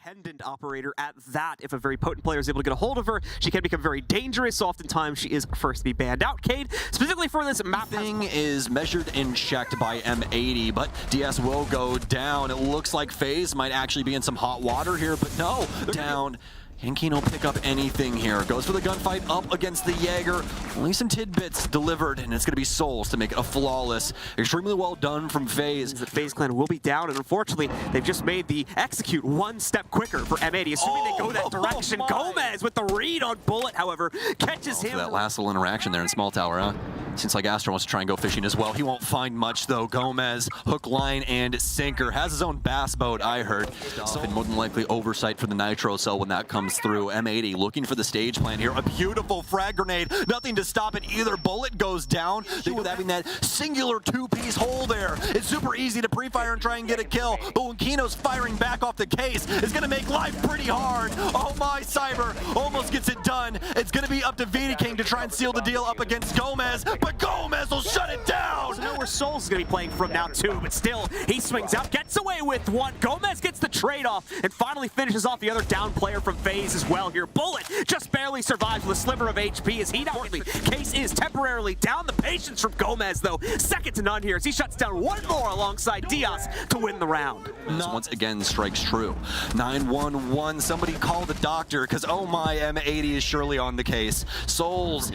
independent operator at that. If a very potent player is able to get a hold of her, she can become very dangerous. So oftentimes she is first to be banned out. Cade, specifically for this map, thing is measured and checked by M80, but DS will go down. It looks like FaZe might actually be in some hot water here, but no, down. Can Kino pick up anything here? Goes for the gunfight up against the Jaeger. Only some tidbits delivered, and it's going to be Souls to make it a flawless. Extremely well done from FaZe. The FaZe clan will be down, and unfortunately, they've just made the execute one step quicker for M80. Assuming they go that direction, Gomez with the read on Bullet, however, catches him. That last little interaction there in Small Tower, huh? Seems like Astro wants to try and go fishing as well. He won't find much, though. Gomez, hook, line, and sinker. Has his own bass boat, I heard. So, and more than likely oversight for the Nitro cell when that comes through. M80 looking for the stage plan here. A beautiful frag grenade. Nothing to stop it either. Bullet goes down. With having that singular two-piece hole there, it's super easy to pre-fire and try and get a kill. But when Kino's firing back off the case, it's going to make life pretty hard. Oh my, Cyber almost gets it done. It's going to be up to King to try and seal the deal up against Gomez, but Gomez will shut it down. So know where Souls is going to be playing from now too, but still, he swings out, gets away with one. Gomez gets the trade-off and finally finishes off the other down player from FaZe as well here. Bullet just barely survives with a sliver of HP as he not only Case is temporarily down. The patience from Gomez, though, second to none here as he shuts down one more alongside Diaz to win the round. Once again strikes true. 911, somebody call the doctor, because oh my, M80 is surely on the case. Souls,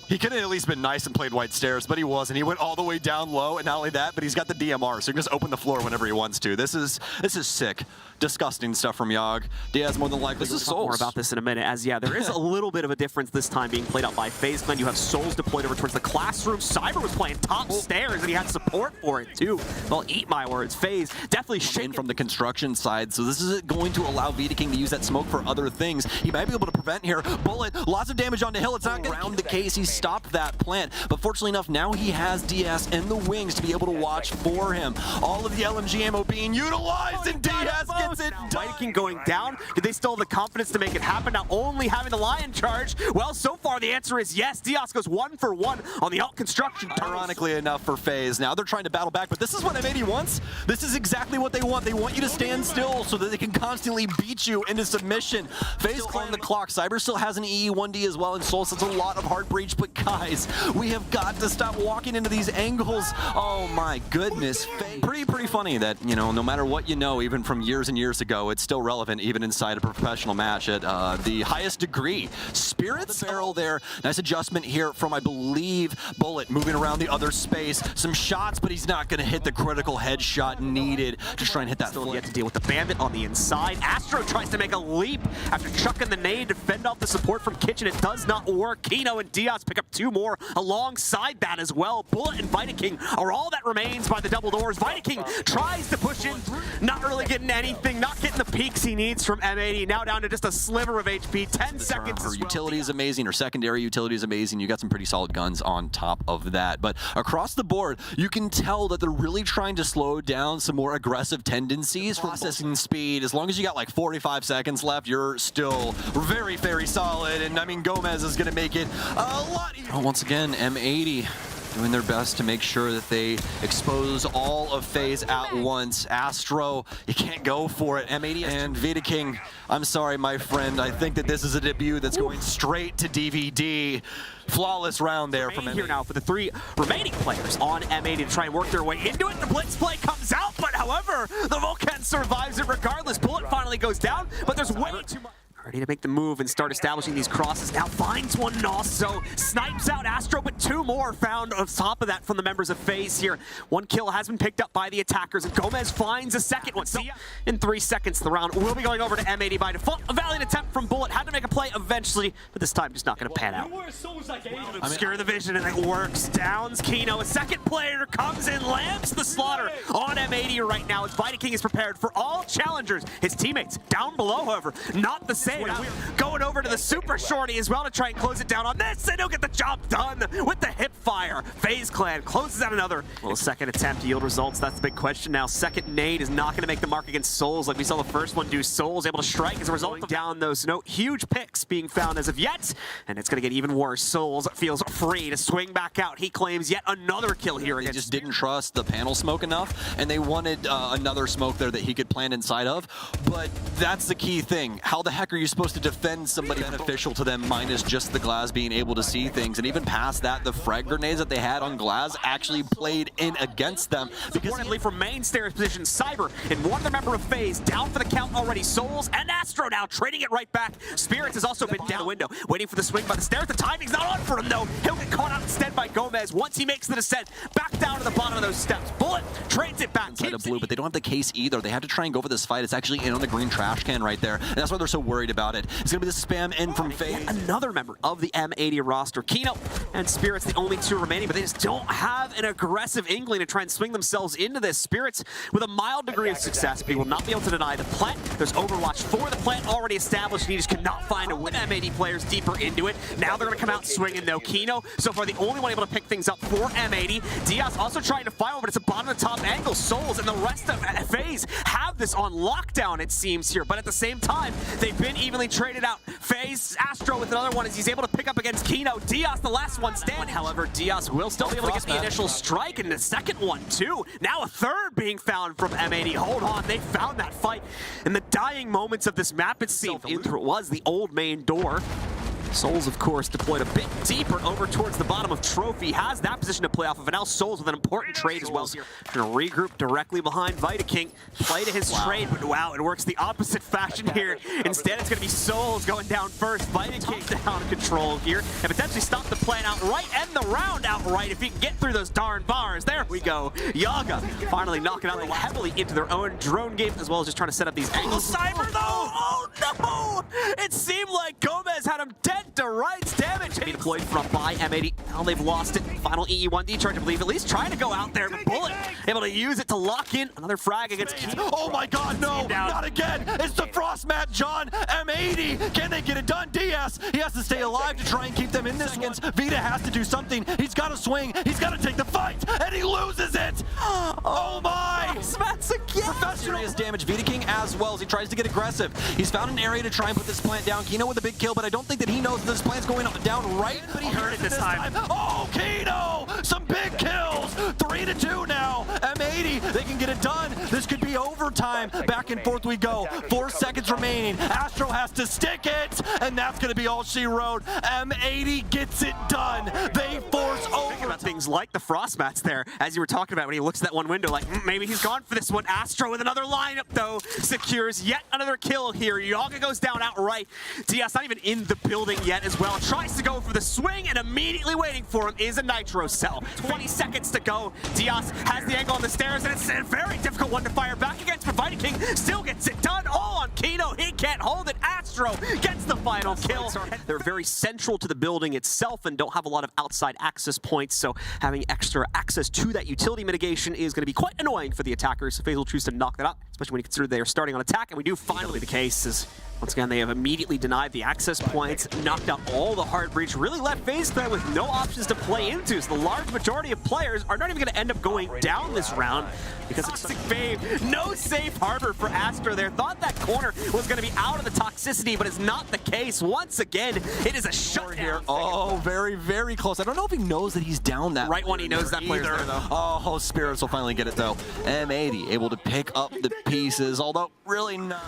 he could have at least been nice and played White Stairs, but he wasn't. He went all the way down low, and not only that, but he's got the DMR, so he can just open the floor whenever he wants to. This is sick. Disgusting stuff from Yogg. Diaz more than likely. This is Souls. More about this in a minute, as yeah, there is a little bit of a difference this time being played out by FaZe clan. You have Souls deployed over towards the classroom. Cyber was playing top stairs, and he had support for it too. Well, eat my words. FaZe definitely shaking from the construction side, so this is going to allow King to use that smoke for other things. He might be able to prevent here. Bullet, lots of damage on the hill. It's not around the case. He stopped that plant, but fortunately enough, now he has DS and the wings to be able to watch for him. All of the LMG ammo being utilized, and DS gets it done. King going down. Did they still have the confidence to make it happen? Now only having the Lion charge. Well, so far the answer is yes. Diaz goes 1 for 1 on the alt construction. Ironically enough for FaZe. Now they're trying to battle back, but this is what M80 wants. This is exactly what they want. They want you to stand still so that they can constantly beat you into submission. FaZe on the clock. Cyber still has an EE1D as well, and Souls has a lot of hard breach, but guys, we have got to stop walking into these angles. Oh my goodness. Pretty funny that, you know, no matter what you know, even from years and years ago, it's still relevant even inside a professional match at the highest degree. Spirits barrel there. Nice adjustment here from, I believe, Bullet moving around the other space. Some shots, but he's not going to hit the critical headshot needed to try and hit that. Still yet to deal with the Bandit on the inside. Astro tries to make a leap after chucking the nade to fend off the support from Kitchen. It does not work. Kino and Diaz pick up 2 more alongside that as well. Bullet and King are all that remains by the double doors. King tries to push in, not really getting anything, not getting the peaks he needs from M80. Now down to just a sliver of HP. 10 seconds. Her utility is amazing. Her secondary utility is amazing. You got some pretty solid guns on top of that. But across the board, you can tell that they're really trying to slow down some more aggressive tendencies. Processing speed. As long as you got like 45 seconds left, you're still very, very solid. And I mean, Gomez is going to make it a lot easier. Once again, M80 doing their best to make sure that they expose all of FaZe at once. Astro, you can't go for it. M80 and King, I'm sorry, my friend. I think that this is a debut that's going straight to DVD. Flawless round there from M80. Here now for the 3 remaining players on M80 to try and work their way into it. The blitz play comes out, but however, the Vulcan survives it regardless. Bullet finally goes down, but there's way too much. Ready to make the move and start establishing these crosses. Now finds one and also snipes out Astro, but 2 more found on top of that from the members of FaZe here. 1 kill has been picked up by the attackers, and Gomez finds a second one. So in 3 seconds, the round will be going over to M80 by default. A valiant attempt from Bullet. Had to make a play eventually, but this time just not going to pan out. Obscure the vision, and it works. Downs Kino. A second player comes in, lands the slaughter on M80 right now. As King is prepared for all challengers. His teammates down below, however, not the same. save. Going over to the super shorty as well to try and close it down on this, and he'll get the job done with the hip fire. FaZe Clan closes out another. Well, second attempt yield results. That's the big question now. Second nade is not going to make the mark against Souls like we saw the first one do. Souls able to strike as a result of down those. No huge picks being found as of yet, and it's going to get even worse. Souls feels free to swing back out. He claims yet another kill here. They just didn't trust the panel smoke enough, and they wanted another smoke there that he could plant inside of. But that's the key thing. How the heck are you supposed to defend somebody beneficial to them minus just the Glaz being able to see things? And even past that, the frag grenades that they had on Glaz actually played in against them. Because from main stairs position, Cyber and one other member of FaZe down for the count already. Souls and Astro now trading it right back. Spirits has also been down the window, waiting for the swing by the stairs. The timing's not on for him though. He'll get caught out instead by Gomez once he makes the descent back down to the bottom of those steps. Bullet trades it back. Inside of blue, but they don't have the case either. They have to try and go for this fight. It's actually in on the green trash can right there, and that's why they're so worried about it. It's gonna be the spam in from FaZe. Another member of the M80 roster. Kino and Spirits the only two remaining, but they just don't have an aggressive inkling to try and swing themselves into this. Spirits with a mild degree of success, but he will not be able to deny the plant. There's Overwatch for the plant already established, and he just cannot find a win. M80 players deeper into it. Now they're gonna come out swinging though. Kino, so far the only one able to pick things up for M80. Diaz also trying to fire, but it's a bottom of the top angle. Souls and the rest of FaZe have this on lockdown, it seems here, but at the same time, they've been evenly traded out. FaZe, Astro with another one as he's able to pick up against Kino. Diaz, the last one standing. However, Diaz will still be able to get the initial strike, and the second one too. Now a third being found from M80. Hold on, they found that fight. In the dying moments of this map, it seemed it was the old main door. Souls, of course, deployed a bit deeper over towards the bottom of Trophy. Has that position to play off of, and now Souls with an important trade as well. Gonna regroup directly behind Vitaking. Play to his trade, but wow, it works the opposite fashion here. Instead, it's gonna be Souls going down first. Vitaking down control here, and potentially stop the plan outright and the round outright if he can get through those darn bars. There we go. Yaga finally knocking out heavily into their own drone game, as well as just trying to set up these angles. Cyber though! Oh no! It seemed like Gomez had him dead to rights. Damage being deployed from by M80. Now they've lost it. Final EE1D charge, I believe. At least trying to go out there, but Bullet able to use it to lock in another frag against Kino. Oh my god, no! Not again! It's the Frost Mat John! M80! Can they get it done? Diaz! He has to stay alive to try and keep them in this one. Vita has to do something. He's got to swing. He's got to take the fight, and he loses it! Oh my! Smats again! Serious damage. Vita King as well as he tries to get aggressive. He's found an area to try and put this plant down. Kino with a big kill, but I don't think that he knows this plant's going down right, but he heard it this time. Oh, Kino! Some big kills! 3-2 now. M80, they can get it done. This could be overtime. Back and forth we go. 4 seconds remaining. Astro has to stick it, and that's going to be all she wrote. M80 gets it done. They force over. About things like the frost mats there, as you were talking about when he looks at that one window, like maybe he's gone for this one. Astro with another lineup though, secures yet another kill here. Yaga goes down outright. Diaz not even in the building yet as well. Tries to go for the swing, and immediately waiting for him is a nitro cell. 20 seconds to go. Diaz has the angle on the stairs, and it's a very difficult one to fire back against, but Vitaking still gets it done. All on Kino. He can't hold it. Astro gets the final kill. They're very central to the building itself and don't have a lot of outside access points, so having extra access to that utility mitigation is going to be quite annoying for the attackers. So FaZe will choose to knock that out, especially when you consider they are starting on attack, and we do finally the case is once again, they have immediately denied the access points, knocked out all the hard breach, really left FaZe Clan with no options to play into. So the large majority of players are not even going to end up going down this round because it's Toxic Fave. No safe harbor for Astro there. Thought that corner was going to be out of the toxicity, but it's not the case. Once again, it is a shutdown here. Oh, very, very close. I don't know if he knows that he's down that right when he knows that player's there, though. Oh, Spirits will finally get it, though. M80 able to pick up the pieces, although really not.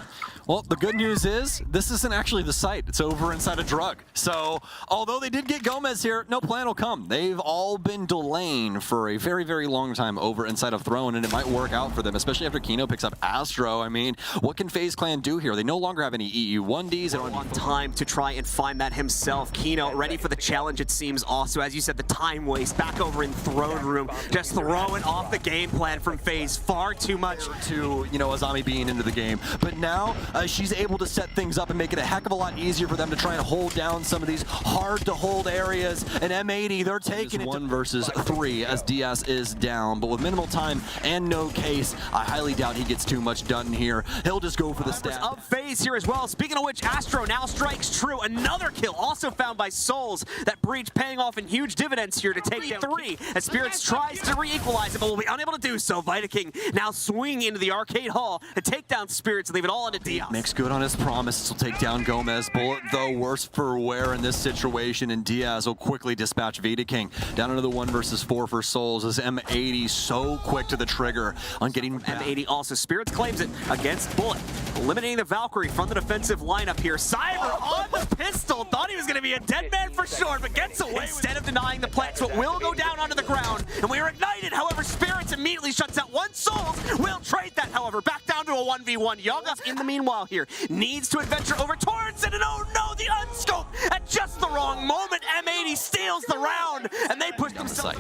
Well, the good news is this isn't actually the site. It's over inside a drug. So, although they did get Gomez here, no plan will come. They've all been delaying for a very, very long time over inside of Throne, and it might work out for them, especially after Kino picks up Astro. I mean, what can FaZe Clan do here? They no longer have any EU1Ds. They don't have time to try and find that himself. Kino ready for the challenge, it seems. Also, as you said, the time waste back over in Throne Room, just throwing off the game plan from FaZe far too much. To, you know, Azami being into the game. But now, she's able to set things up and make it a heck of a lot easier for them to try and hold down some of these hard-to-hold areas. And M80, they're taking it 1 versus 3 as Diaz is down. But with minimal time and no case, I highly doubt he gets too much done here. He'll just go for the stab. Of FaZe here as well. Speaking of which, Astro now strikes true. Another kill also found by Souls. That breach paying off in huge dividends here to take down 3 as Spirits tries to re-equalize it, but will be unable to do so. Viking now swinging into the arcade hall to take down Spirits and leave it all into Diaz. Makes good on his promise. He'll take down Gomez. Bullet, though, worse for wear in this situation, and Diaz will quickly dispatch Vita King. Down into the 1 versus 4 for Souls as M80 so quick to the trigger on getting back. M80 also. Spirits claims it against Bullet. Eliminating the Valkyrie from the defensive lineup here. Cyber on the pistol. Thought he was going to be a dead man for sure, but gets away instead of denying the plant, so it will go down onto the ground. And we are ignited. However, Spirits immediately shuts out one. Souls will trade that, however, back down to a 1v1. Yaga, in the meanwhile here, needs to adventure over towards it, and oh no, the unscope at just the wrong moment. M80 steals the round, and they push themselves.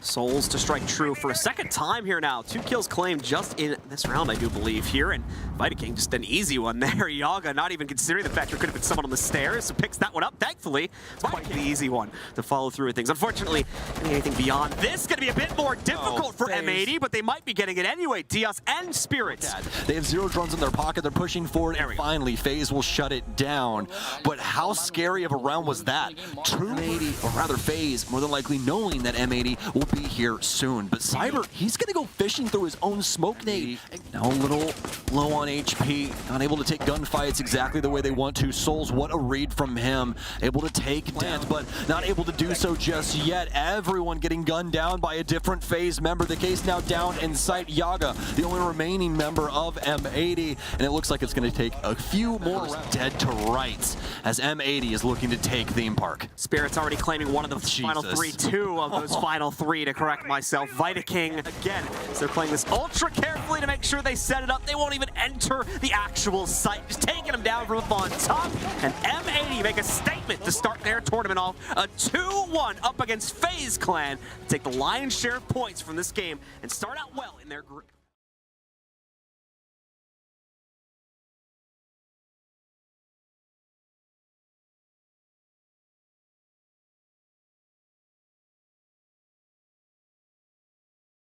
Souls to strike true for a second time here now. 2 kills claimed just in this round, I do believe, here. And Vita King, just an easy one there. Yaga not even considering the fact there could have been someone on the stairs, so picks that one up. Thankfully, it's quite the easy one to follow through with things. Unfortunately, anything beyond this is going to be a bit more difficult for M80, but they might be getting it anyway. Diaz and Spirits. They have 0 drones in their pocket. They're pushing forward, and finally, FaZe will shut it down. But how scary of a round was that? M80, or rather FaZe, more than likely knowing that M80 will be here soon. But Cyber, he's going to go fishing through his own smoke nade. Now a little low on HP, not able to take gunfights exactly the way they want to. Souls, what a read from him. Able to take down, but not able to do so just yet. Everyone getting gunned down by a different FaZe member. The case now down in sight. Yaga, the only remaining member of M80, and it looks like it's going to take a few more rounds. Dead to rights as M80 is looking to take Theme Park. Spirits already claiming one of the final 3, 2 of those final 3 to correct myself. Vita King again, so they're playing this ultra carefully to make sure they set it up. They won't even enter the actual site, just taking them down from up on top. And M80 make a statement to start their tournament off, a 2-1 up against FaZe Clan, take the lion's share of points from this game and start out well in their group.